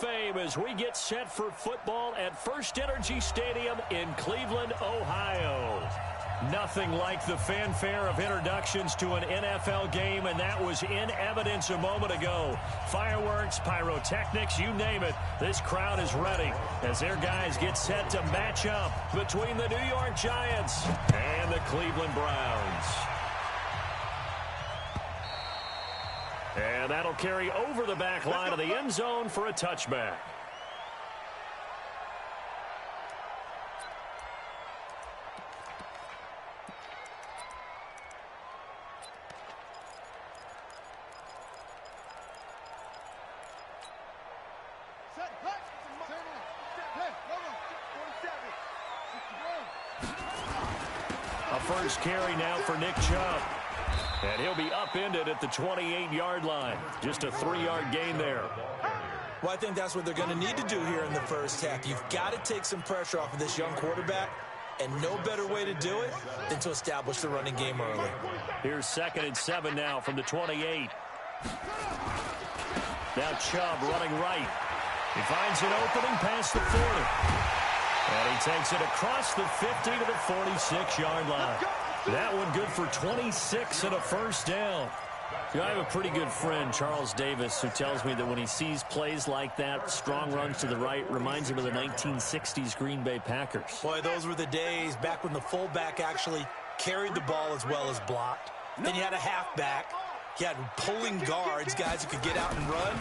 Fame as we get set for football at First Energy Stadium in Cleveland, Ohio. Nothing like the fanfare of introductions to an NFL game, and that was in evidence a moment ago. Fireworks, pyrotechnics, you name it. This crowd is ready as their guys get set to match up between the New York Giants and the Cleveland Browns. And that'll carry over the back line of the end zone for a touchback. A first carry now for Nick Chubb. And he'll be upended at the 28-yard line. Just a 3-yard gain there. Well, I think that's what they're going to need to do here in the first half. You've got to take some pressure off of this young quarterback, and no better way to do it than to establish the running game early. Here's 2nd and 7 now from the 28. Now Chubb running right. He finds an opening past the 40. And he takes it across the 50 to the 46-yard line. That one good for 26 and a first down. I have a pretty good friend, Charles Davis, who tells me that when he sees plays like that, strong runs to the right, reminds him of the 1960s Green Bay Packers. Boy, those were the days back when the fullback actually carried the ball as well as blocked. Then you had a halfback. You had pulling guards, guys who could get out and run.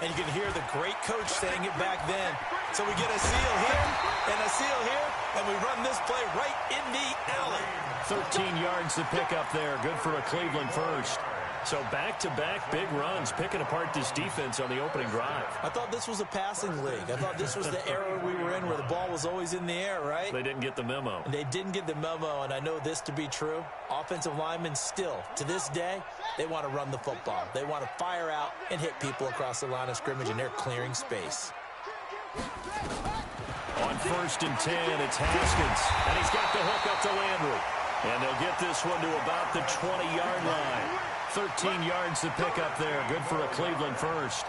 And you can hear the great coach saying it back then. So we get a seal here and a seal here, and we run this play right in the alley. 13 yards to pick up there. Good for a Cleveland first. So back-to-back big runs, picking apart this defense on the opening drive. I thought this was a passing league. I thought this was the era we were in where the ball was always in the air, right? They didn't get the memo. They didn't get the memo, and I know this to be true. Offensive linemen still, to this day, they want to run the football. They want to fire out and hit people across the line of scrimmage, and they're clearing space. On 1st and 10, it's Haskins, and he's got the hook up to Landry. And they'll get this one to about the 20-yard line. 13 yards to pick up there. Good for a Cleveland first.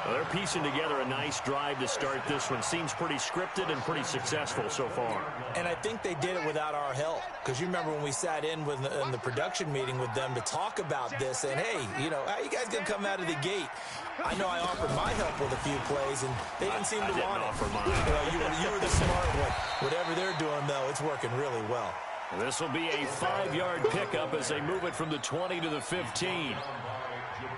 Well, they're piecing together a nice drive to start this one. Seems pretty scripted and pretty successful so far. And I think they did it without our help. Because you remember when we sat in the production meeting with them to talk about this. And, hey, you know, how you guys going to come out of the gate? I know I offered my help with a few plays, and they didn't seem to want it. Offer mine. You were the smart one. Whatever they're doing, though, it's working really well. This will be a 5-yard pickup as they move it from the 20 to the 15.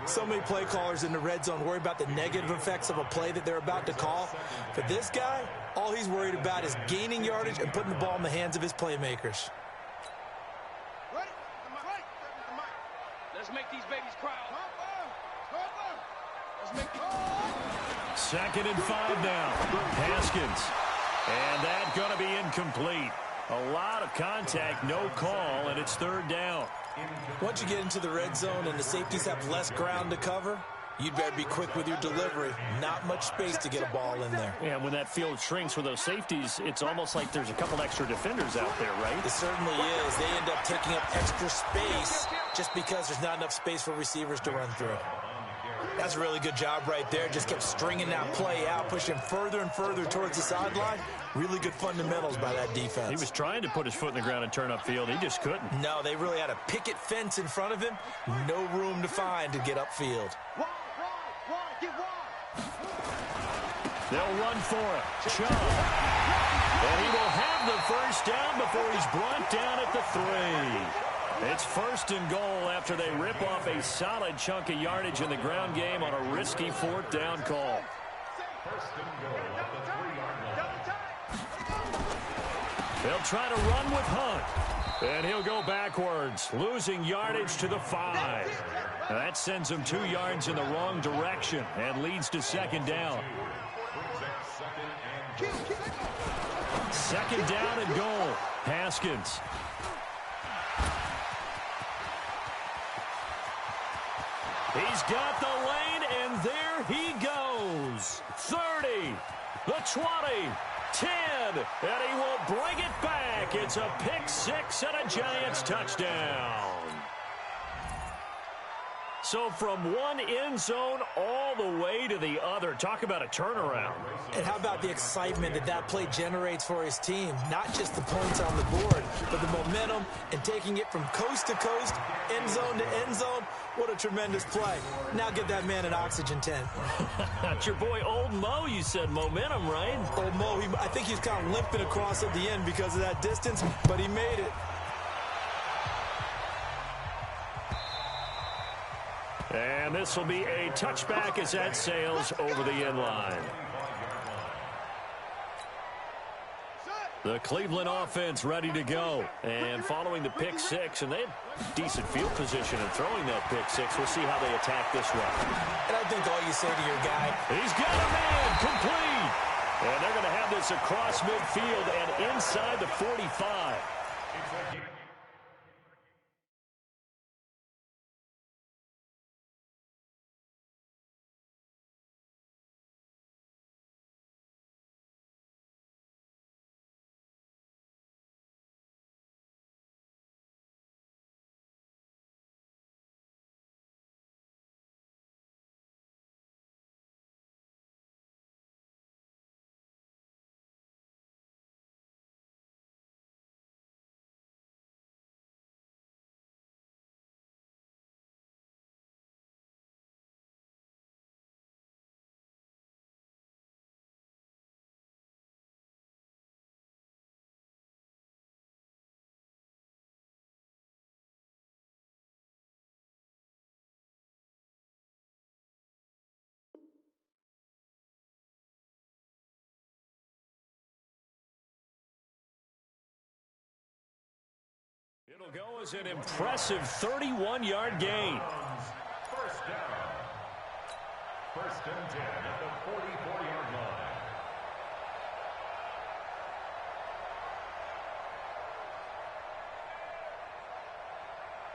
So many play callers in the red zone worry about the negative effects of a play that they're about to call. But this guy, all he's worried about is gaining yardage and putting the ball in the hands of his playmakers. Let's make these babies cry. Second and 5 now. Haskins. And that's going to be incomplete. A lot of contact, no call, and it's 3rd down. Once you get into the red zone and the safeties have less ground to cover, you'd better be quick with your delivery. Not much space to get a ball in there. Yeah, when that field shrinks with those safeties, it's almost like there's a couple extra defenders out there, right? It certainly is. They end up taking up extra space just because there's not enough space for receivers to run through. That's a really good job right there. Just kept stringing that play out, pushing further and further towards the sideline. Really good fundamentals by that defense. He was trying to put his foot in the ground and turn upfield. He just couldn't. No, they really had a picket fence in front of him. No room to find to get upfield. They'll run for it. Chubb. And he will have the first down before he's brought down at the 3. It's 1st and goal after they rip off a solid chunk of yardage in the ground game on a risky 4th down call. They'll try to run with Hunt. And he'll go backwards, losing yardage to the 5. Now that sends him 2 yards in the wrong direction and leads to 2nd down. 2nd down and goal. Haskins. He's got the lane, and there he goes. 30, the 20, 10, and he will bring it back. It's a pick 6 and a Giants touchdown. So from one end zone all the way to the other. Talk about a turnaround. And how about the excitement that that play generates for his team? Not just the points on the board, but the momentum and taking it from coast to coast, end zone to end zone. What a tremendous play. Now get that man an oxygen tent. That's your boy Old Mo, you said momentum, right? Old Mo, I think he's kind of limping across at the end because of that distance, but he made it. And this will be a touchback as that sails over the end line. The Cleveland offense ready to go. And following the pick six, and they had decent field position in throwing that pick six. We'll see how they attack this one. And I think all you say to your guy, he's got a man complete. And they're going to have this across midfield and inside the 45. It'll go as an impressive 31-yard gain. First down. First and 10 at the 44-yard line.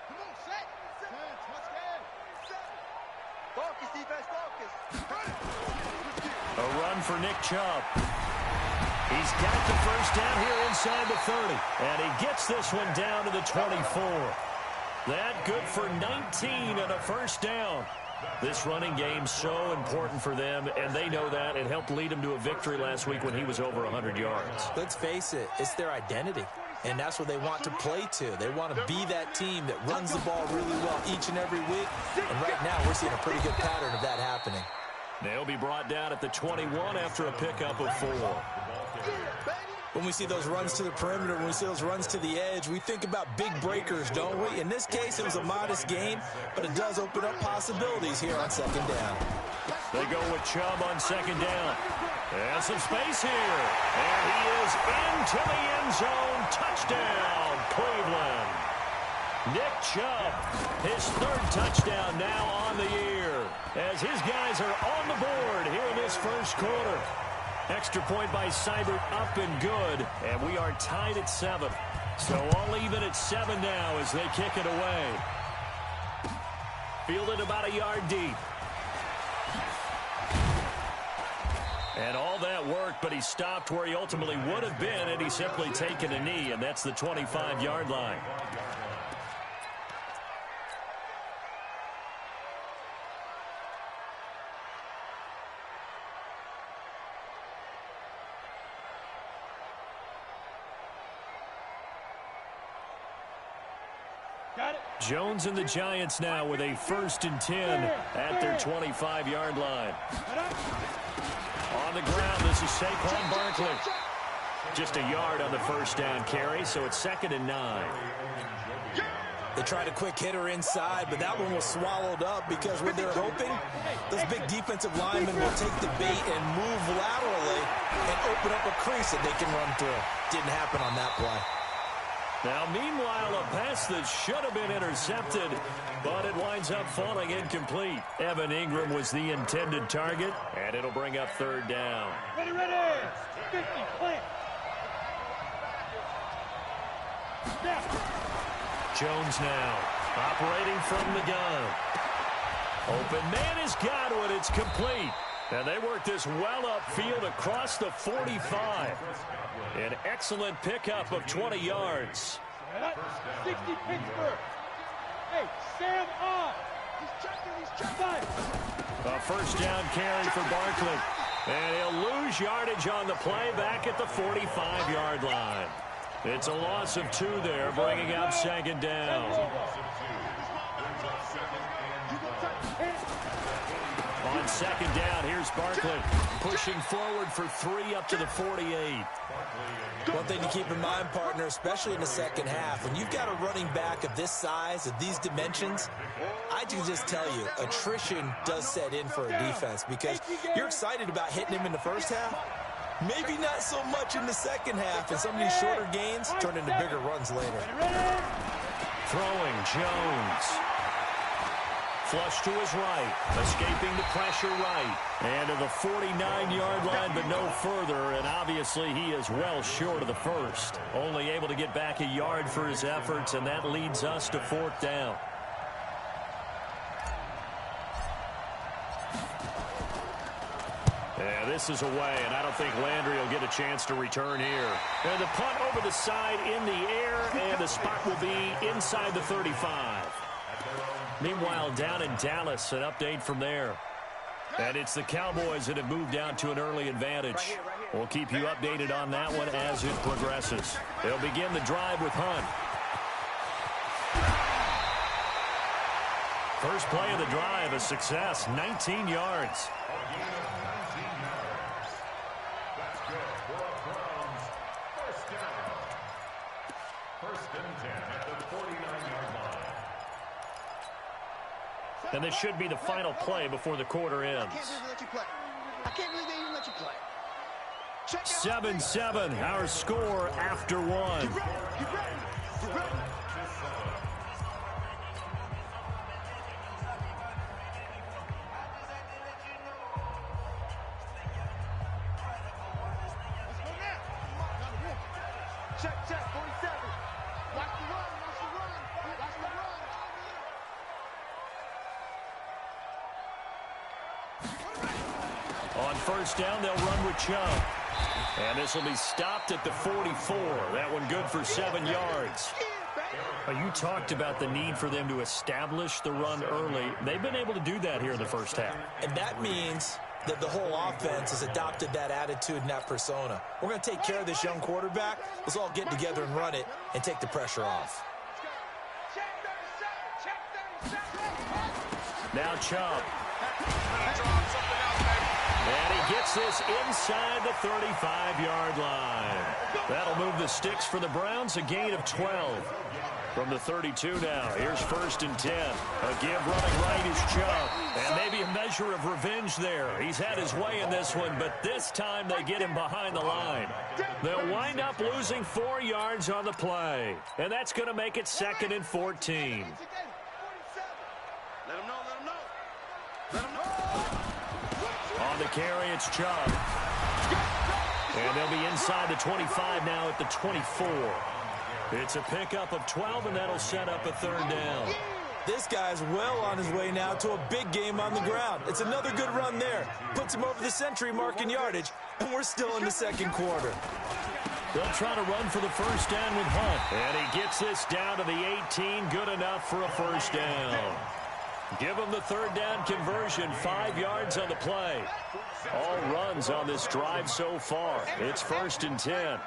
Come on, set. Let's go. Focus, defense, focus. A run for Nick Chubb. He's got the first down here inside the 30. And he gets this one down to the 24. That good for 19 and a first down. This running game so important for them, and they know that. It helped lead them to a victory last week when he was over 100 yards. Let's face it, it's their identity. And that's what they want to play to. They want to be that team that runs the ball really well each and every week. And right now we're seeing a pretty good pattern of that happening. They'll be brought down at the 21 after a pickup of 4. When we see those runs to the perimeter, when we see those runs to the edge, we think about big breakers, don't we? In this case, it was a modest gain, but it does open up possibilities here on second down. They go with Chubb on second down. And some space here. And he is into the end zone. Touchdown, Cleveland. Nick Chubb, his third touchdown now on the year, as his guys are on the board here in this first quarter. Extra point by Seibert, up and good, and we are tied at 7. So all even at 7 now as they kick it away. Fielded about a yard deep. And all that worked, but he stopped where he ultimately would have been had he simply taken a knee, and that's the 25-yard line. Jones and the Giants now with a 1st and 10 at their 25-yard line. On the ground, this is Saquon Barkley. Just a yard on the first down carry, so it's 2nd and 9. They tried a quick hitter inside, but that one was swallowed up because what they're hoping, those big defensive linemen will take the bait and move laterally and open up a crease that they can run through. Didn't happen on that play. Now, meanwhile, a pass that should have been intercepted, but it winds up falling incomplete. Evan Ingram was the intended target, and it'll bring up 3rd down. Ready, 50, plant. Jones now operating from the gun. Open man has got it. It's complete. And they work this well upfield across the 45. An excellent pickup of 20 yards. 60 Pittsburgh. Hey, Sam on. A first down carry for Barkley. And he'll lose yardage on the play back at the 45-yard line. It's a loss of 2 there, bringing up second down. On second down, here's Barkley pushing forward for 3 up to the 48. One thing to keep in mind, partner, especially in the second half, when you've got a running back of this size, of these dimensions, I can just tell you, attrition does set in for a defense because you're excited about hitting him in the first half. Maybe not so much in the second half, and some of these shorter gains turn into bigger runs later. Throwing Jones. Flush to his right, escaping the pressure right. And to the 49-yard line, but no further, and obviously he is well short of the first. Only able to get back a yard for his efforts, and that leads us to 4th down. Yeah, this is away, and I don't think Landry will get a chance to return here. And the punt over the side in the air, and the spot will be inside the 35. Meanwhile, down in Dallas, an update from there. And it's the Cowboys that have moved down to an early advantage. We'll keep you updated on that one as it progresses. They'll begin the drive with Hunt. First play of the drive, a success, 19 yards. And this should be the final play before the quarter ends. 7-7, our score after 1. Check, 47. Watch the run, watch the run, watch the run. On first down, they'll run with Chubb. And this will be stopped at the 44. That one good for 7 yards. You talked about the need for them to establish the run early. They've been able to do that here in the first half. And that means that the whole offense has adopted that attitude and that persona. We're going to take care of this young quarterback. Let's all get together and run it and take the pressure off. Now Chubb. And he gets this inside the 35-yard line. That'll move the sticks for the Browns, a gain of 12. From the 32 now, here's 1st and 10. A give running right is Chubb. And maybe a measure of revenge there. He's had his way in this one, but this time they get him behind the line. They'll wind up losing 4 yards on the play. And that's going to make it 2nd and 14. On the carry, it's Chubb. And they'll be inside the 25 now at the 24. It's a pickup of 12, and that'll set up a 3rd down. This guy's well on his way now to a big game on the ground. It's another good run there. Puts him over the century mark in yardage, and we're still in the 2nd quarter. They'll try to run for the first down with Hunt. And he gets this down to the 18. Good enough for a first down. Give him the 3rd down conversion, 5 yards on the play. All runs on this drive so far. It's 1st and 10.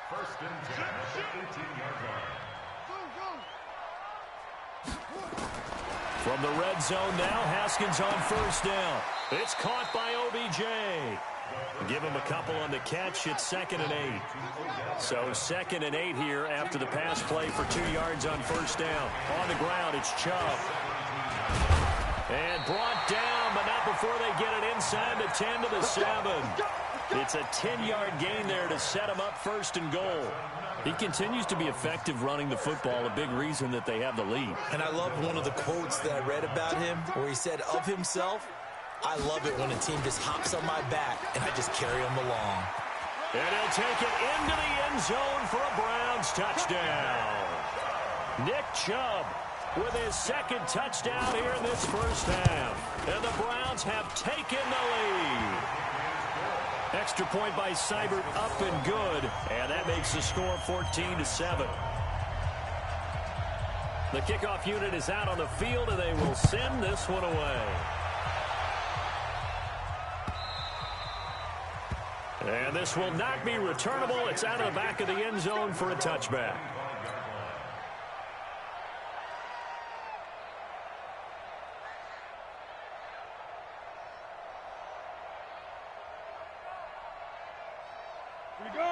1st and 10 at the 18-yard line. From the red zone now, Haskins on first down. It's caught by OBJ. Give him a couple on the catch. It's 2nd and 8. So 2nd and 8 here after the pass play for 2 yards on first down. On the ground, it's Chubb. And brought down, but not before they get it inside the 10 to the 7. It's a 10-yard gain there to set him up 1st and goal. He continues to be effective running the football, a big reason that they have the lead. And I love one of the quotes that I read about him where he said of himself, I love it when a team just hops on my back and I just carry them along. And he'll take it into the end zone for a Browns touchdown. Nick Chubb with his 2nd touchdown here in this first half. And the Browns have taken the lead. Extra point by Seibert, up and good. And that makes the score 14-7. The kickoff unit is out on the field, and they will send this one away. And this will not be returnable. It's out of the back of the end zone for a touchback.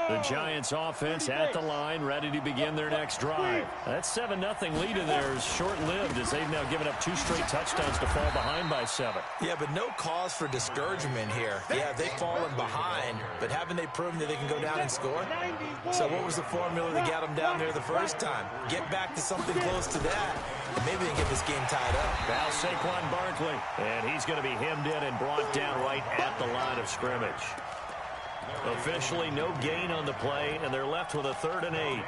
The Giants offense at the line, ready to begin their next drive. That 7-0 lead in there is short-lived as they've now given up 2 straight touchdowns to fall behind by 7. Yeah, but no cause for discouragement here. Yeah, they've fallen behind, but haven't they proven that they can go down and score? So what was the formula that got them down there the first time? Get back to something close to that. Maybe they can get this game tied up. Now Saquon Barkley, and he's going to be hemmed in and brought down right at the line of scrimmage. Officially no gain on the play, and they're left with a 3rd and 8.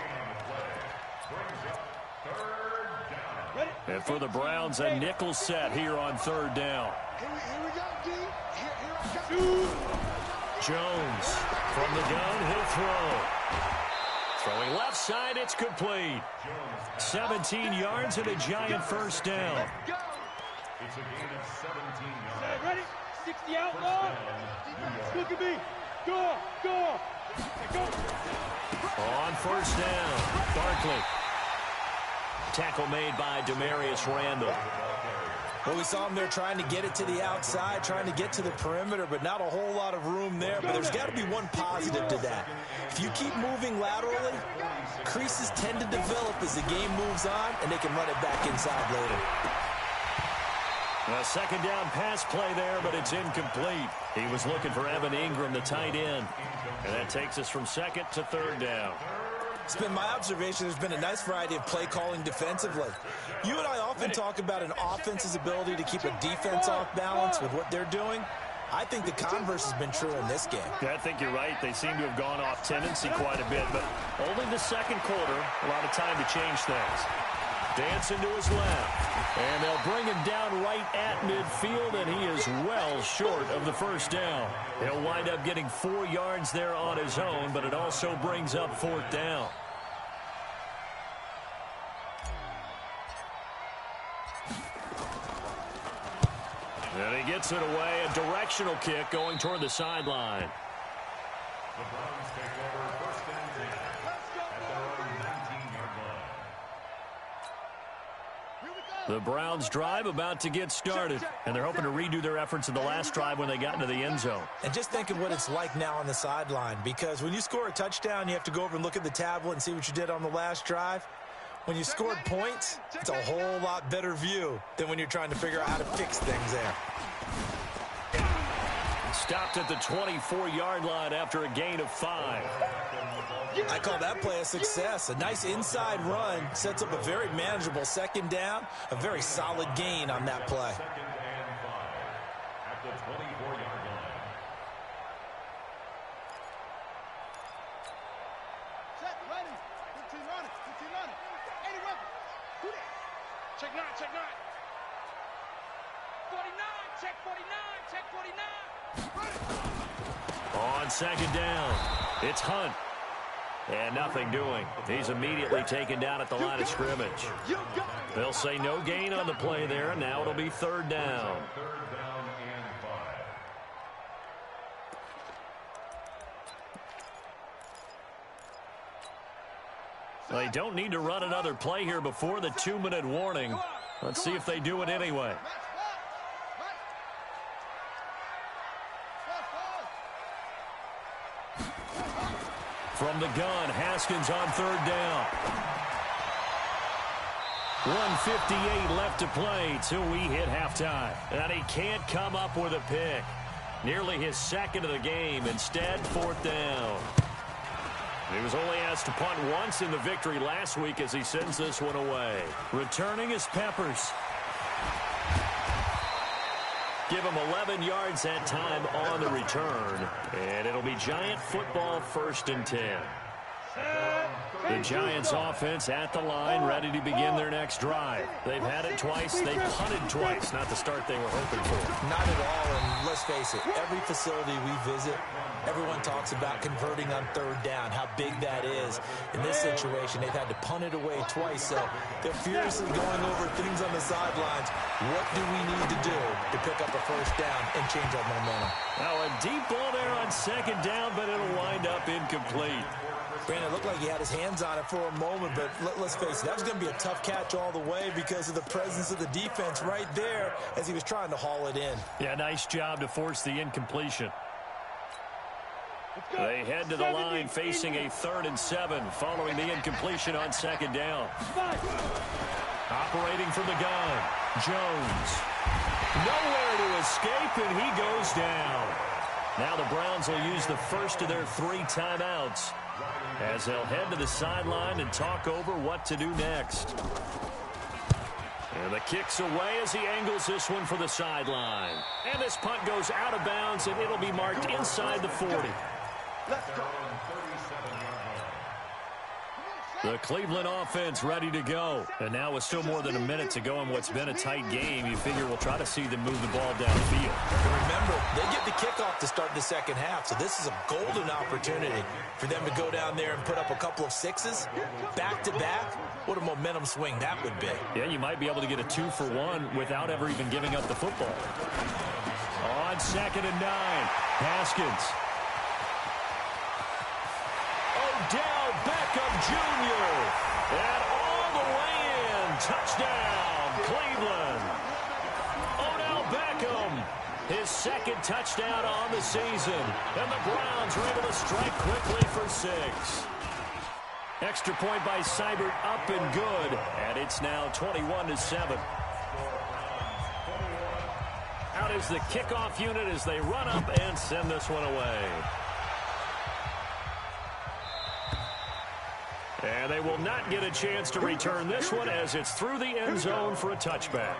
And for the Browns, a nickel set here on 3rd down. Here we go, D. Here I go. Jones from the gun, he'll throw. Throwing left side, it's complete. 17 yards and a Giant first down. It's a gain of 17 yards. Ready? 60 out long. Look at me. Go. On 1st down, Barkley. Tackle made by Demarius Randall. Well, we saw him there trying to get it to the outside, trying to get to the perimeter, but not a whole lot of room there. But there's got to be one positive to that. If you keep moving laterally, creases tend to develop as the game moves on, and they can run it back inside later. A 2nd down pass play there, but it's incomplete. He was looking for Evan Ingram, the tight end. And that takes us from 2nd to 3rd down. It's been my observation there's been a nice variety of play calling defensively. You and I often talk about an offense's ability to keep a defense off balance with what they're doing. I think the converse has been true in this game. Yeah, I think you're right. They seem to have gone off tendency quite a bit, but only the 2nd quarter, a lot of time to change things. Dancing to his left, and they'll bring him down right at midfield, and he is well short of the 1st down. He'll wind up getting 4 yards there on his own, but it also brings up 4th down. And he gets it away, a directional kick going toward the sideline. The Browns take over 1st and 10 at their own 19-yard line. The Browns drive about to get started, and they're hoping to redo their efforts in the last drive when they got into the end zone. And just think of what it's like now on the sideline, because when you score a touchdown, you have to go over and look at the tablet and see what you did on the last drive. When you scored points, it's a whole lot better view than when you're trying to figure out how to fix things there. Stopped at the 24-yard line after a gain of 5. I call that play a success. A nice inside run sets up a very manageable 2nd down, a very solid gain on that play. 2nd and 5 at the 24-yard line. Set, ready. 15 running. 15 running. 80 weapons. Who that? Check 9. 49. Check 49. Check 49. On 2nd down, it's Hunt. And nothing doing. He's immediately taken down at the line of scrimmage. They'll say no gain on the play there. Now it'll be 3rd down. 3rd down and 5. They don't need to run another play here before the 2-minute warning. Let's see if they do it anyway. From the gun, Haskins on 3rd down. 1:58 left to play till we hit halftime. And he can't come up with a pick. Nearly his 2nd of the game. Instead, 4th down. He was only asked to punt once in the victory last week as he sends this one away. Returning is Peppers. Give him 11 yards that time on the return. And it'll be Giant football 1st and 10. The Giants offense at the line, ready to begin their next drive. They've had it twice. They've punted twice. Not the start they were hoping for. Not at all, and let's face it, every facility we visit, everyone talks about converting on third down, how big that is. In this situation, they've had to punt it away twice, so they're furiously going over things on the sidelines. What do we need to do to pick up a first down and change our momentum? Now a deep ball there on second down, but it'll wind up incomplete. Brandon, it looked like he had his hands on it for a moment, but let's face it, that was going to be a tough catch all the way because of the presence of the defense right there as he was trying to haul it in. Yeah, nice job to force the incompletion. They head to the line facing a 3rd and 7 following the incompletion on second down. Operating from the gun, Jones. Nowhere to escape, and he goes down. Now the Browns will use the first of their 3 timeouts as they'll head to the sideline and talk over what to do next. And the kick's away as he angles this one for the sideline. And this punt goes out of bounds, and it'll be marked inside the 40. Let's go. The Cleveland offense ready to go. And now with still more than a minute to go in what's been a tight game, you figure we'll try to see them move the ball downfield. And remember, they get the kickoff to start the second half, so this is a golden opportunity for them to go down there and put up a couple of 6s back-to-back. What a momentum swing that would be. Yeah, you might be able to get a 2-for-1 without ever even giving up the football. On 2nd and 9, Haskins. Odell Beckham Jr. And all the way in. Touchdown, Cleveland. Odell Beckham, his 2nd touchdown on the season. And the Browns are able to strike quickly for 6. Extra point by Seibert up and good. And it's now 21-7. Out is the kickoff unit as they run up and send this one away. And they will not get a chance to return this one as it's through the end zone for a touchback.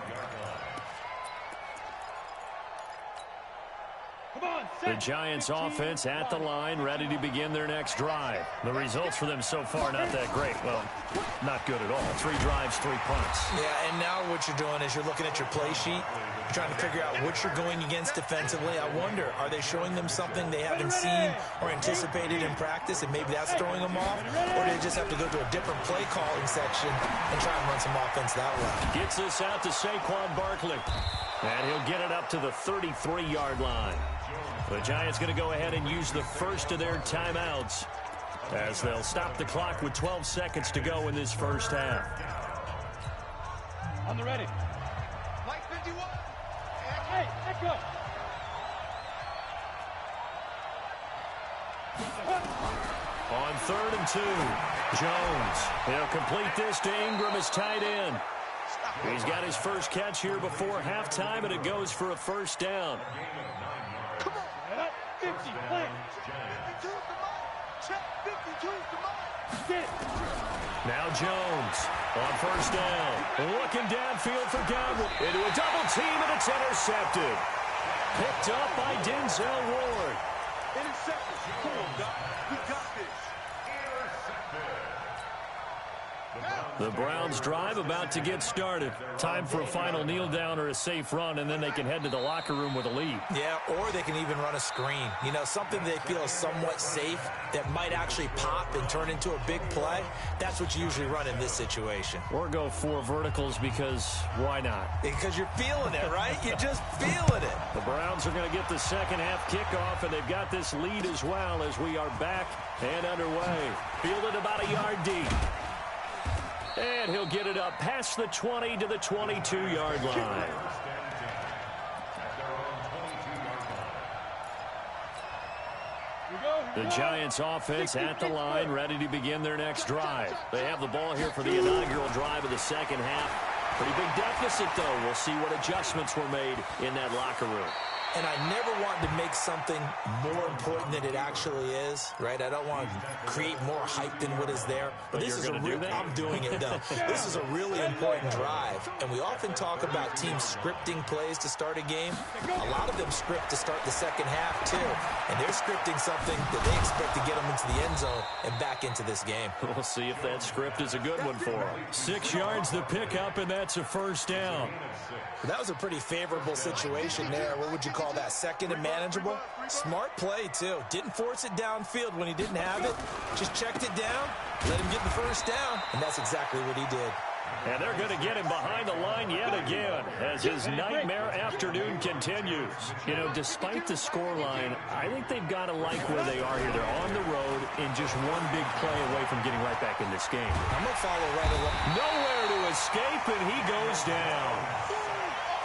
The Giants offense at the line, ready to begin their next drive. The results for them so far not that great. Well, not good at all. 3 drives, 3 punts. Yeah, and now what you're doing is you're looking at your play sheet. You're trying to figure out what you're going against defensively. I wonder, are they showing them something they haven't seen or anticipated in practice, and maybe that's throwing them off? Or do they just have to go to a different play calling section and try and run some offense that way? Gets this out to Saquon Barkley. And he'll get it up to the 33-yard line. The Giants going to go ahead and use the first of their timeouts as they'll stop the clock with 12 seconds to go in this first half. On the ready. Mike 51. Hey, let go. On 3rd and 2, Jones. He'll complete this to Ingram as tight end. He's got his first catch here before halftime, and it goes for a first down. 50, play. 52's the mark. Check 52's the mark. Get it. Now Jones on first down. Looking downfield for Godwin. Into a double team, and it's intercepted. Picked up by Denzel Ward. Intercepted. Come on, Doc. We got this. The Browns drive about to get started. Time for a final kneel down or a safe run, and then they can head to the locker room with a lead. Yeah, or they can even run a screen. You know, something they feel is somewhat safe that might actually pop and turn into a big play. That's what you usually run in this situation. Or go 4 verticals because why not? Because you're feeling it, right? You're just feeling it. The Browns are going to get the second half kickoff, and they've got this lead as well as we are back and underway. Fielded about a yard deep. And he'll get it up past the 20 to the 22-yard line. The Giants offense at the line, ready to begin their next drive. They have the ball here for the inaugural drive of the second half. Pretty big deficit, though. We'll see what adjustments were made in that locker room. And I never want to make something more important than it actually is, right? I don't want to create more hype than what is there. But this is a real, I'm doing it, though. This is a really important drive. And we often talk about teams scripting plays to start a game. A lot of them script to start the second half, too. And they're scripting something that they expect to get them into the end zone and back into this game. We'll see if that script is a good one for them. 6 yards the pickup, and that's a first down. That was a pretty favorable situation there. What would you call that? Second and manageable? Smart play, too. Didn't force it downfield when he didn't have it. Just checked it down, let him get the first down, and that's exactly what he did. And they're going to get him behind the line yet again as his nightmare afternoon continues. You know, despite the scoreline, I think they've got to like where they are here. They're on the road and just one big play away from getting right back in this game. I'm going to follow right along. Nowhere to escape, and he goes down.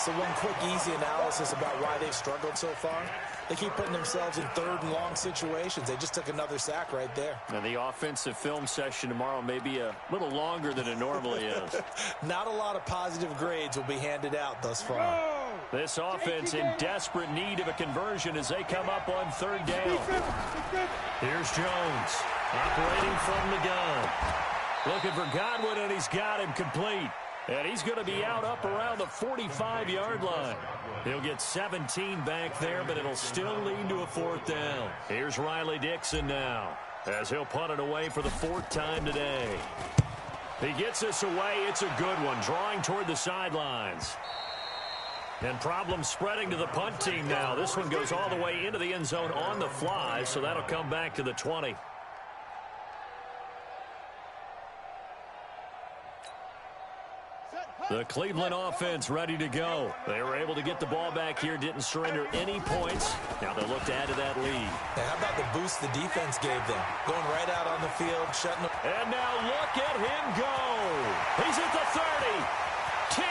So one quick, easy analysis about why they've struggled so far. They keep putting themselves in third and long situations. They just took another sack right there. And the offensive film session tomorrow may be a little longer than it normally is. Not a lot of positive grades will be handed out thus far. This offense in desperate need of a conversion as they come up on third down. Here's Jones operating from the gun. Looking for Godwin, and he's got him complete. And he's going to be out up around the 45-yard line. He'll get 17 back there, but it'll still lead to a fourth down. Here's Riley Dixon now as he'll punt it away for the 4th time today. He gets this away. It's a good one, drawing toward the sidelines. And problems spreading to the punt team now. This one goes all the way into the end zone on the fly, so that'll come back to the 20. The Cleveland offense ready to go. They were able to get the ball back here, didn't surrender any points. Now they'll look to add to that lead. Now, how about the boost the defense gave them? Going right out on the field, shutting them. And now look at him go. He's at the 30, 10,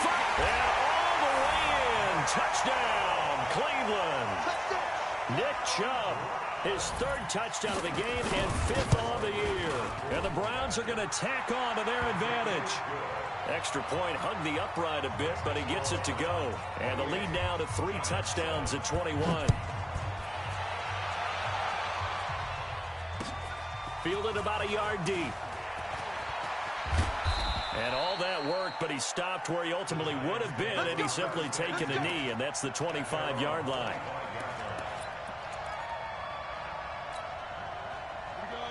5, and all the way in. Touchdown, Cleveland. Nick Chubb, his 3rd touchdown of the game and 5th on the year. And the Browns are going to tack on to their advantage. Extra point, hugged the upright a bit, but he gets it to go. And the lead now to 3 touchdowns at 21. Fielded about a yard deep. And all that work, but he stopped where he ultimately would have been, and he's simply taken a knee, and that's the 25-yard line.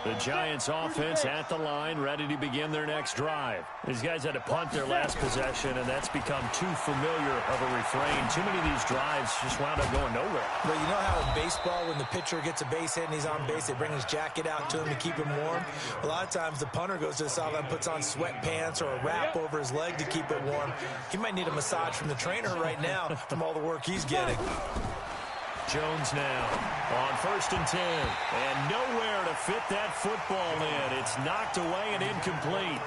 The Giants offense at the line, ready to begin their next drive. These guys had to punt their last possession, and that's become too familiar of a refrain. Too many of these drives just wound up going nowhere. Well, you know how in baseball, when the pitcher gets a base hit and he's on base, they bring his jacket out to him to keep him warm? A lot of times the punter goes to the sideline and puts on sweatpants or a wrap over his leg to keep it warm. He might need a massage from the trainer right now from all the work he's getting. Jones now on 1st and 10. And nowhere to fit that football in. It's knocked away and incomplete.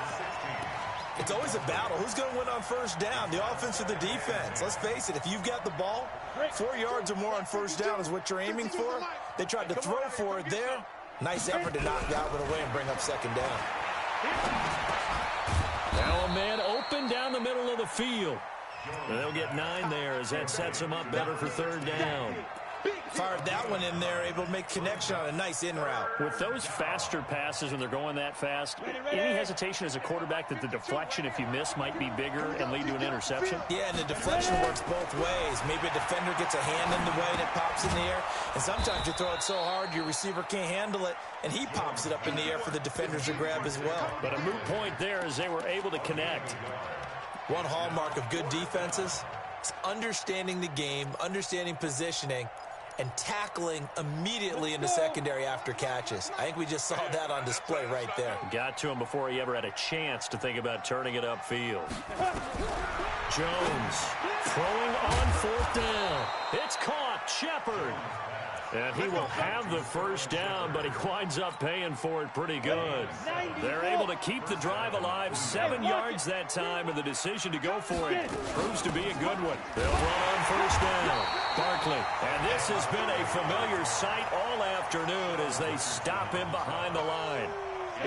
It's always a battle. Who's going to win on first down, the offense or the defense? Let's face it, if you've got the ball, 4 yards or more on first down is what you're aiming for. They tried to throw for it there. Nice effort to knock Godwin away and bring up 2nd down. Now a man open down the middle of the field. They'll get 9 there as that sets them up better for 3rd down. Fired that one in there, able to make connection on a nice in route. With those faster passes when they're going that fast, any hesitation as a quarterback that the deflection, if you miss, might be bigger and lead to an interception? Yeah, and the deflection works both ways. Maybe a defender gets a hand in the way and it pops in the air. And sometimes you throw it so hard your receiver can't handle it, and he pops it up in the air for the defenders to grab as well. But a moot point there as they were able to connect. One hallmark of good defenses is understanding the game, understanding positioning, and tackling immediately in the secondary after catches. I think we just saw that on display right there. Got to him before he ever had a chance to think about turning it upfield. Jones throwing on 4th down. It's caught. Shepard. And he will have the first down, but he winds up paying for it pretty good. They're able to keep the drive alive, 7 yards that time, and the decision to go for it proves to be a good one. They'll run on first down. Barkley. And this has been a familiar sight all afternoon as they stop him behind the line.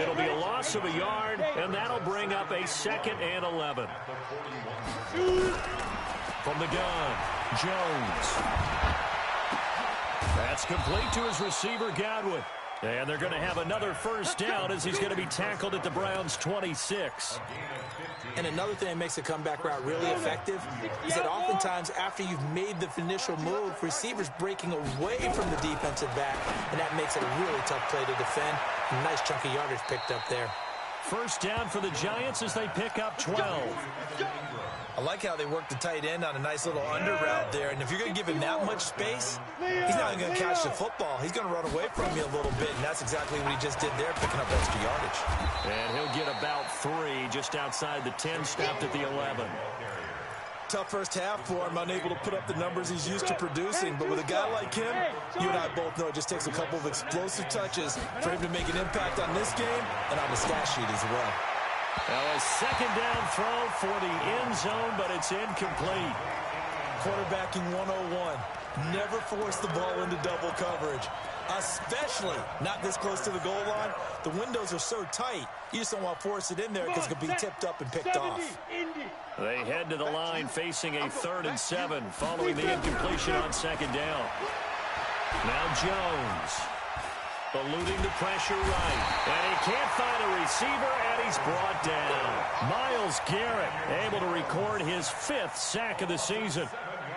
It'll be a loss of a yard, and that'll bring up a 2nd and 11. From the gun. Jones. That's complete to his receiver, Godwin. And they're going to have another first down as he's going to be tackled at the Browns' 26. And another thing that makes a comeback route really effective is that oftentimes after you've made the initial move, receivers breaking away from the defensive back, and that makes it a really tough play to defend. A nice chunk of yardage picked up there. First down for the Giants as they pick up 12. I like how they work the tight end on a nice little under route there. And if you're going to give him that much space, he's not going to catch the football. He's going to run away from you a little bit, and that's exactly what he just did there, picking up extra yardage. And he'll get about 3 just outside the 10, stopped at the 11. Tough first half for him, unable to put up the numbers he's used to producing. But with a guy like him, you and I both know it just takes a couple of explosive touches for him to make an impact on this game and on the stat sheet as well. Now a second down throw for the end zone, but it's incomplete. Quarterbacking 101. Never force the ball into double coverage, especially not this close to the goal line. The windows are so tight, you just don't want to force it in there because it could be tipped up and picked off. They head to the line facing a 3rd and 7 following the incompletion on second down. Now Jones. Eluding the pressure right. And he can't find a receiver, and he's brought down. Myles Garrett able to record his 5th sack of the season.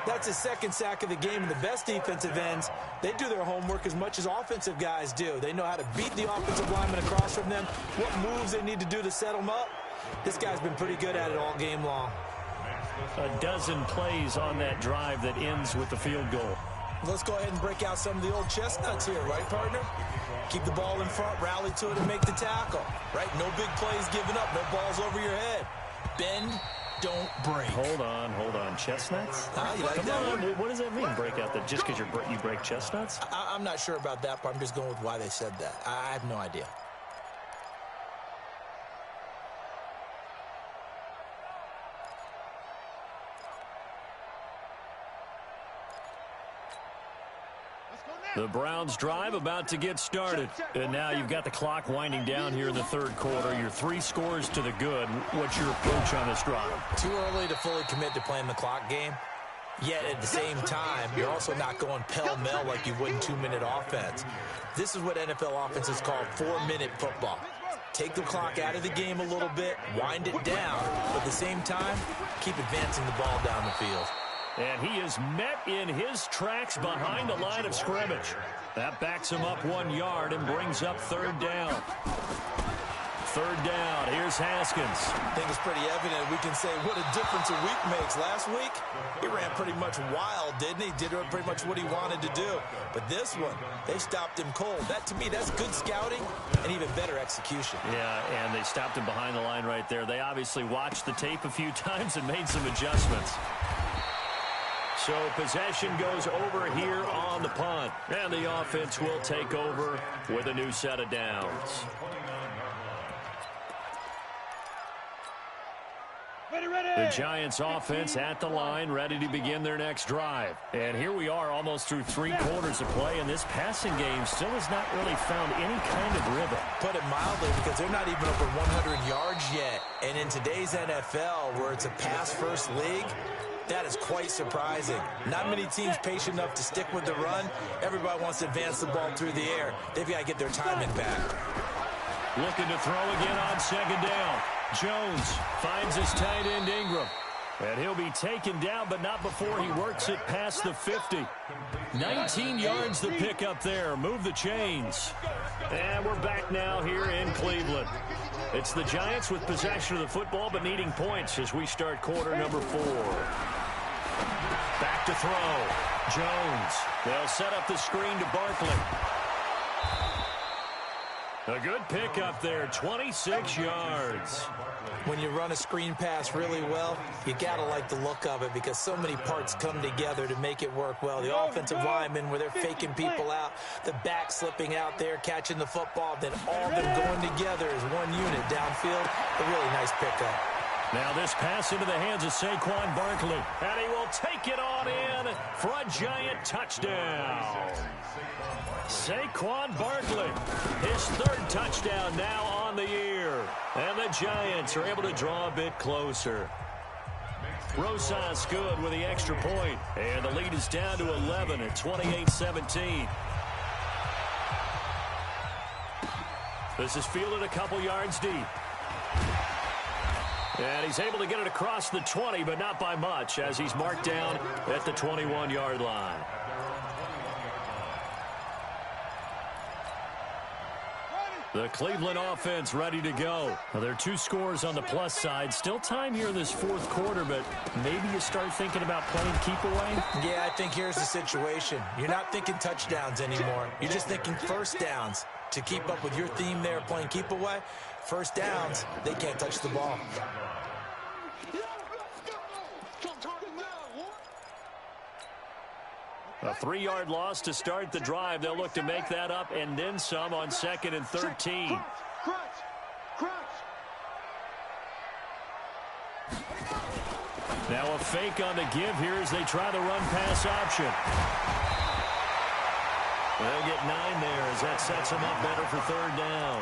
That's his 2nd sack of the game, and the best defensive ends, they do their homework as much as offensive guys do. They know how to beat the offensive lineman across from them, what moves they need to do to set them up. This guy's been pretty good at it all game long. A dozen plays on that drive that ends with the field goal. Let's go ahead and break out some of the old chestnuts here, right, partner? Keep the ball in front, rally to it, and make the tackle, right? No big plays given up, no balls over your head. Bend, don't break. Hold on. Chestnuts? You like Come that on, one? what does that mean, break out? Just because you break chestnuts? I'm not sure about that part. I'm just going with why they said that. I have no idea. The Browns drive about to get started. And now you've got the clock winding down here in the 3rd quarter. Your 3 scores to the good. What's your approach on this drive? Too early to fully commit to playing the clock game. Yet at the same time, you're also not going pell-mell like you would in 2-minute offense. This is what NFL offenses call 4-minute football. Take the clock out of the game a little bit, wind it down, but at the same time, keep advancing the ball down the field. And he is met in his tracks behind the line of scrimmage. That backs him up 1 yard and brings up 3rd down. 3rd down, here's Haskins. I think it's pretty evident we can say what a difference a week makes. Last week, he ran pretty much wild, didn't he? Did pretty much what he wanted to do. But this one, they stopped him cold. That, to me, that's good scouting and even better execution. Yeah, and they stopped him behind the line right there. They obviously watched the tape a few times and made some adjustments. So possession goes over here on the punt. And the offense will take over with a new set of downs. The Giants offense at the line, ready to begin their next drive. And here we are almost through 3 quarters of play, and this passing game still has not really found any kind of rhythm. Put it mildly, because they're not even over 100 yards yet. And in today's NFL, where it's a pass-first league, that is quite surprising. Not many teams patient enough to stick with the run. Everybody wants to advance the ball through the air. They've got to get their timing back. Looking to throw again on second down. Jones finds his tight end Ingram. And he'll be taken down, but not before he works it past the 50. 19 yards the pickup there. Move the chains. And we're back now here in Cleveland. It's the Giants with possession of the football, but needing points as we start quarter number 4. Back to throw. Jones. They'll set up the screen to Barkley. A good pickup there, 26 yards. When you run a screen pass really well, you got to like the look of it because so many parts come together to make it work well. The offensive linemen, where they're faking people out, the back slipping out there, catching the football, then all of them going together as one unit downfield. A really nice pickup. Now this pass into the hands of Saquon Barkley. And he will take it on in for a Giant touchdown. Saquon Barkley, his 3rd touchdown now on the year. And the Giants are able to draw a bit closer. Rosas good with the extra point. And the lead is down to 11 at 28-17. This is fielded a couple yards deep. And he's able to get it across the 20, but not by much, as he's marked down at the 21-yard line. The Cleveland offense ready to go. Well, there are 2 scores on the plus side. Still time here in this fourth quarter, but maybe you start thinking about playing keep away? Yeah, I think here's the situation. You're not thinking touchdowns anymore. You're just thinking first downs. To keep up with your theme there, playing keep away, first downs, they can't touch the ball. A 3-yard loss to start the drive. They'll look to make that up and then some on 2nd and 13. Now a fake on the give here as they try the run-pass option. They'll get 9 there as that sets them up better for 3rd down.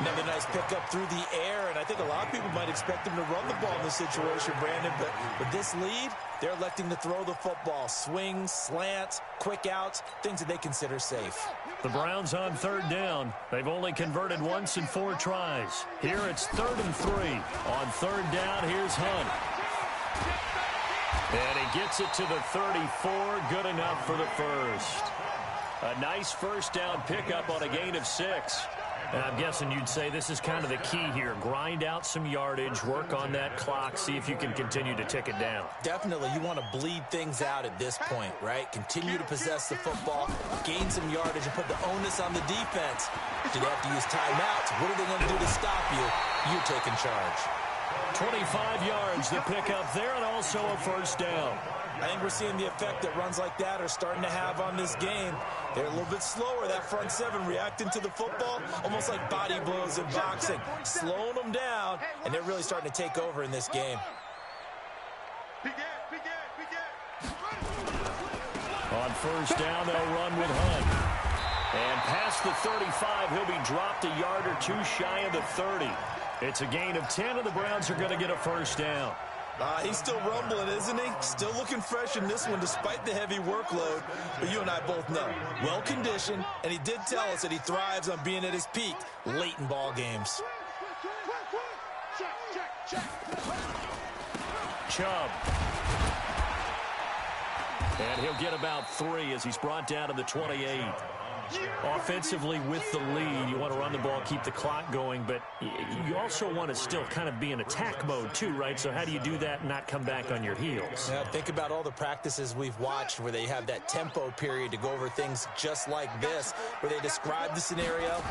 Another nice pickup through the air, and I think a lot of people might expect them to run the ball in this situation, Brandon, but with this lead, they're electing to throw the football. Swings, slants, quick outs, things that they consider safe. The Browns on 3rd down. They've only converted once in 4 tries. Here it's 3rd and 3. On 3rd down, here's Hunt. And he gets it to the 34. Good enough for the first. A nice first down pickup on a gain of 6. And I'm guessing you'd say this is kind of the key here. Grind out some yardage, work on that clock, see if you can continue to tick it down. Definitely, you want to bleed things out at this point, right? Continue to possess the football, gain some yardage, and put the onus on the defense. Do they have to use timeouts? What are they going to do to stop you? You're taking charge. 25 yards the pickup there, and also a first down. I think we're seeing the effect that runs like that are starting to have on this game. They're a little bit slower, that front 7, reacting to the football, almost like body blows in boxing, slowing them down, and they're really starting to take over in this game. On first down, they'll run with Hunt. And past the 35, he'll be dropped a yard or 2 shy of the 30. It's a gain of 10, and the Browns are going to get a first down. He's still rumbling, isn't he? Still looking fresh in this one despite the heavy workload. But you and I both know, well-conditioned, and he did tell us that he thrives on being at his peak late in ball games. Chubb. And he'll get about 3 as he's brought down to the 28. Offensively with the lead, you want to run the ball, keep the clock going, but you also want to still kind of be in attack mode too, right? So how do you do that and not come back on your heels? Yeah, think about all the practices we've watched where they have that tempo period to go over things just like this, where they describe the scenario,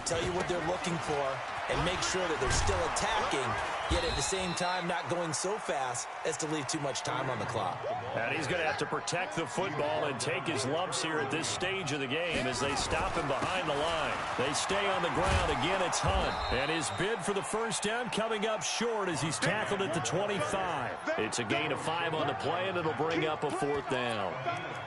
tell you what they're looking for, and make sure that they're still attacking, yet at the same time not going so fast as to leave too much time on the clock. And he's going to have to protect the football and take his lumps here at this stage of the game as they stop him behind the line. They stay on the ground. Again, it's Hunt. And his bid for the first down coming up short as he's tackled at the 25. It's a gain of 5 on the play, and it'll bring up a 4th down.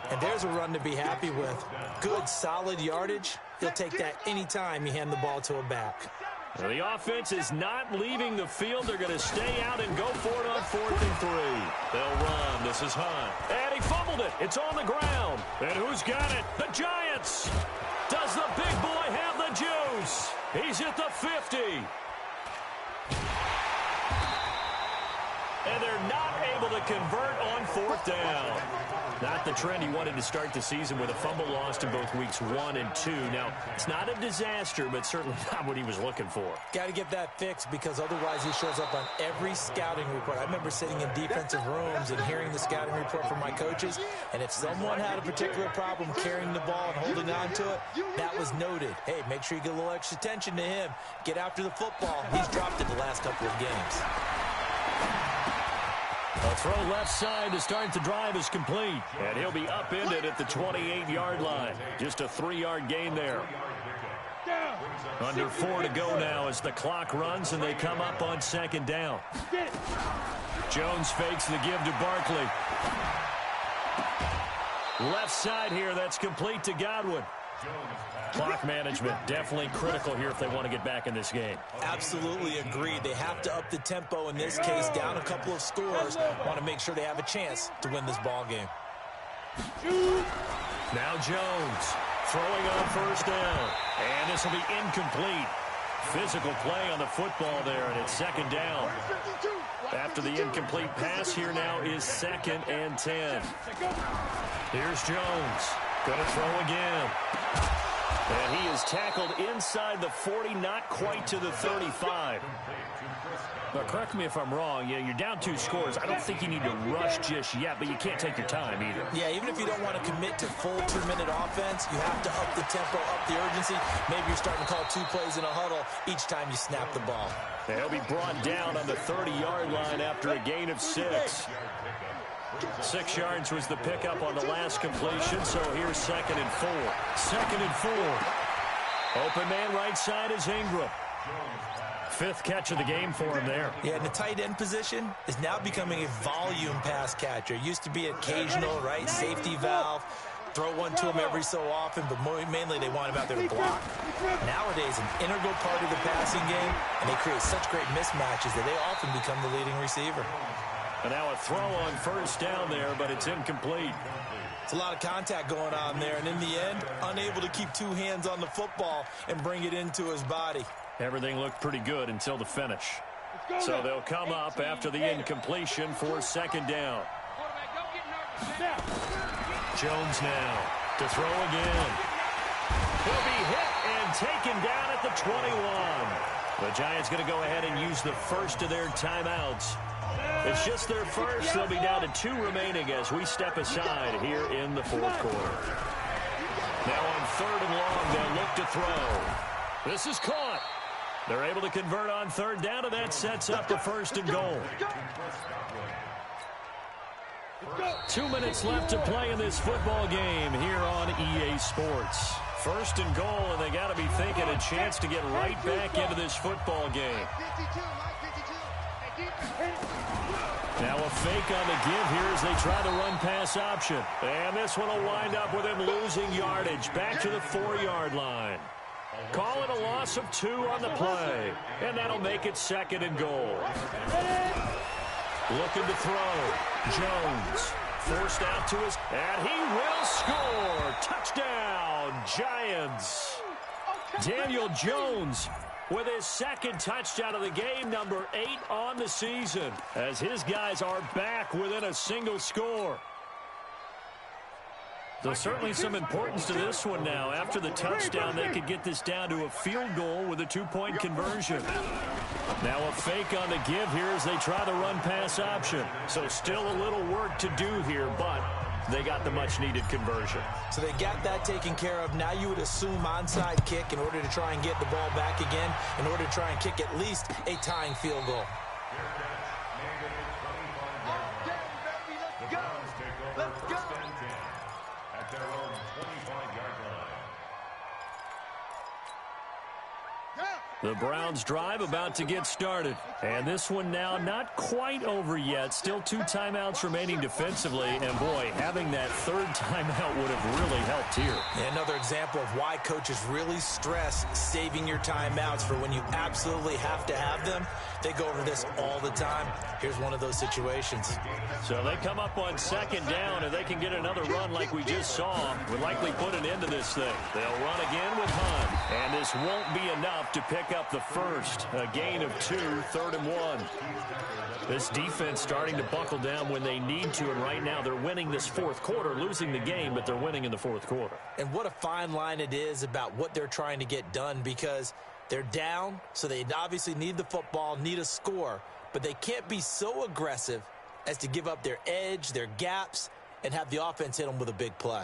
And there's a run to be happy with. Good, solid yardage. He'll take that anytime you hand the ball to a back. Well, the offense is not leaving the field. They're going to stay out and go for it on 4th and 3. They'll run. This is Hunt. And he fumbled it. It's on the ground. And who's got it? The Giants. Does the big boy have the juice? He's at the 50. And they're not able to convert on 4th down. Not the trend he wanted to start the season with a fumble lost in both weeks 1 and 2. Now, it's not a disaster, but certainly not what he was looking for. Got to get that fixed because otherwise he shows up on every scouting report. I remember sitting in defensive rooms and hearing the scouting report from my coaches, and if someone had a particular problem carrying the ball and holding on to it, that was noted. Hey, make sure you get a little extra attention to him. Get after the football. He's dropped it the last couple of games. A throw left side to start the drive is complete. And he'll be upended at the 28-yard line. Just a 3-yard gain there. Under 4 to go now as the clock runs and they come up on 2nd down. Jones fakes the give to Barkley. Left side here, that's complete to Godwin. Clock management definitely critical here if they want to get back in this game. Absolutely agreed. They have to up the tempo in this case, down a couple of scores. Want to make sure they have a chance to win this ball game. Now Jones throwing on first down. And this will be incomplete. Physical play on the football there, and it's second down. After the incomplete pass, here now is 2nd and 10. Here's Jones. Going to throw again. And he is tackled inside the 40, not quite to the 35. But correct me if I'm wrong. Yeah, you're down 2 scores. I don't think you need to rush just yet, but you can't take your time either. Yeah, even if you don't want to commit to full 2-minute offense, you have to up the tempo, up the urgency. Maybe you're starting to call 2 plays in a huddle each time you snap the ball. They'll be brought down on the 30-yard line after a gain of 6. 6 yards was the pickup on the last completion, so here's 2nd and 4. 2nd and 4. Open man right side is Ingram. 5th catch of the game for him there. Yeah, and the tight end position is now becoming a volume pass catcher. Used to be occasional, right, safety valve. Throw one to him every so often, but mainly they want him out there to block. Nowadays, an integral part of the passing game, and they create such great mismatches that they often become the leading receiver. And now a throw on first down there, but it's incomplete. It's a lot of contact going on there, and in the end, unable to keep 2 hands on the football and bring it into his body. Everything looked pretty good until the finish. So they'll come up after the incompletion for 2nd down. Jones now to throw again. He'll be hit and taken down at the 21. The Giants going to go ahead and use the first of their timeouts. It's just their first. They'll be down to 2 remaining as we step aside here in the 4th quarter. Now on 3rd and long, they'll look to throw. This is caught. They're able to convert on 3rd down, and that sets up the 1st and goal. 2 minutes left to play in this football game here on EA Sports. 1st and goal, and they got to be thinking a chance to get right back into this football game. Now a fake on the give here as they try the run-pass option. And this one will wind up with him losing yardage back to the 4-yard line. Call it a loss of 2 on the play. And that'll make it 2nd and goal. Looking to throw. Jones forced out to his, and he will score. Touchdown, Giants. Daniel Jones with his 2nd touchdown of the game, number 8 on the season, as his guys are back within a single score. There's certainly some importance to this one now. After the touchdown, they could get this down to a field goal with a 2-point conversion. Now a fake on the give here as they try the run-pass option. So still a little work to do here, but they got the much-needed conversion. So they got that taken care of. Now you would assume onside kick in order to try and get the ball back again, in order to try and kick at least a tying field goal. Let's go. At their own 25-yard line. The Browns drive about to get started. And this one now not quite over yet. Still 2 timeouts remaining defensively. And boy, having that 3rd timeout would have really helped here. And another example of why coaches really stress saving your timeouts for when you absolutely have to have them. They go over this all the time. Here's one of those situations. So they come up on 2nd down, and they can get another run like we just saw. Would likely put an end to this thing. They'll run again with Hunt. And this won't be enough to pick up the first. A gain of 2, 3rd and 1. This defense starting to buckle down when they need to, and right now they're winning this 4th quarter, losing the game, but they're winning in the 4th quarter. And what a fine line it is about what they're trying to get done, because they're down, so they obviously need the football, need a score, but they can't be so aggressive as to give up their edge, their gaps, and have the offense hit them with a big play.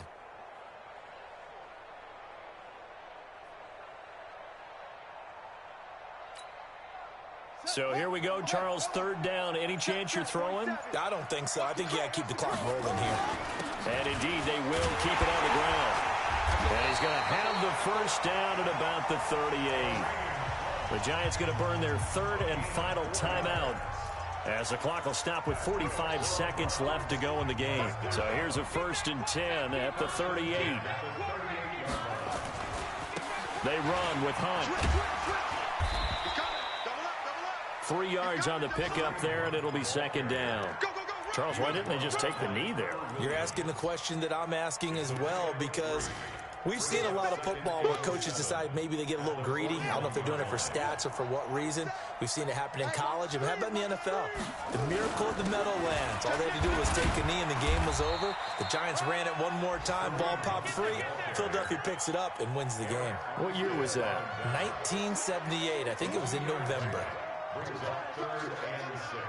So here we go, Charles, 3rd down. Any chance you're throwing? I don't think so. I think you got to keep the clock rolling here. And indeed, they will keep it on the ground. And he's going to have the first down at about the 38. The Giants going to burn their 3rd and final timeout, as the clock will stop with 45 seconds left to go in the game. So here's a 1st and 10 at the 38. They run with Hunt. 3 yards on the pickup there, and it'll be second down. Charles, why didn't they just take the knee there? You're asking the question that I'm asking as well, because we've seen a lot of football where coaches decide maybe they get a little greedy. I don't know if they're doing it for stats or for what reason. We've seen it happen in college. And how about in the NFL? The miracle of the Meadowlands. All they had to do was take a knee and the game was over. The Giants ran it one more time. Ball popped free. Philadelphia picks it up and wins the game. What year was that? 1978. I think it was in November. Brings up 3rd and 6.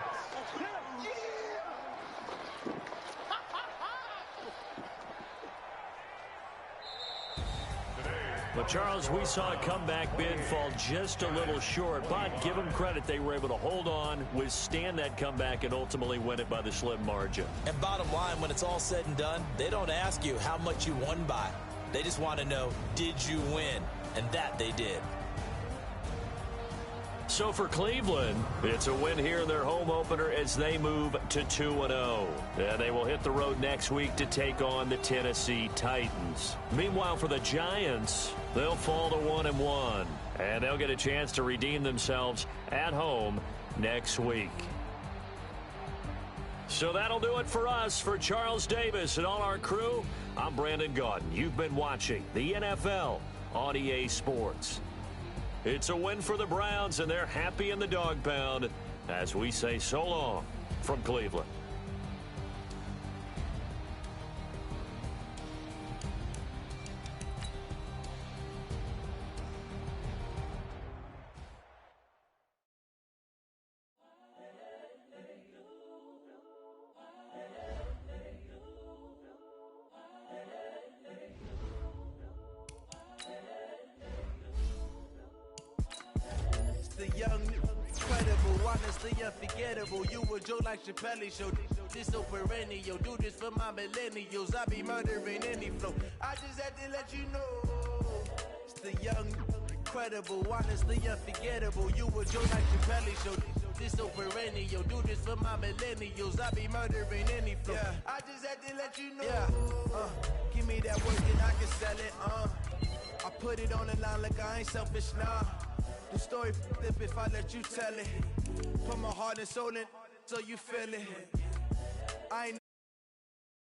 But, Charles, we saw a comeback bid fall just a little short, but give them credit. They were able to hold on, withstand that comeback, and ultimately win it by the slim margin. And bottom line, when it's all said and done, they don't ask you how much you won by. They just want to know, did you win? And that they did. So for Cleveland, it's a win here in their home opener as they move to 2-0. And they will hit the road next week to take on the Tennessee Titans. Meanwhile, for the Giants, they'll fall to 1-1. And they'll get a chance to redeem themselves at home next week. So that'll do it for us. For Charles Davis and all our crew, I'm Brandon Gaudin. You've been watching the NFL on EA Sports. It's a win for the Browns, and they're happy in the dog pound as we say so long from Cleveland. The young, incredible, honestly unforgettable. You a Joe like Chappelle show. This so perennial. Do this for my millennials. I be murdering any flow. I just had to let you know. It's the young, incredible, honestly unforgettable. You a Joe like Chappelle show. This so perennial. Do this for my millennials. I be murdering any flow. Yeah. I just had to let you know. Yeah. Give me that work and I can sell it. I put it on the line like I ain't selfish, nah. The story flip if I let you tell it. Put my heart and soul in so you feel it. I ain't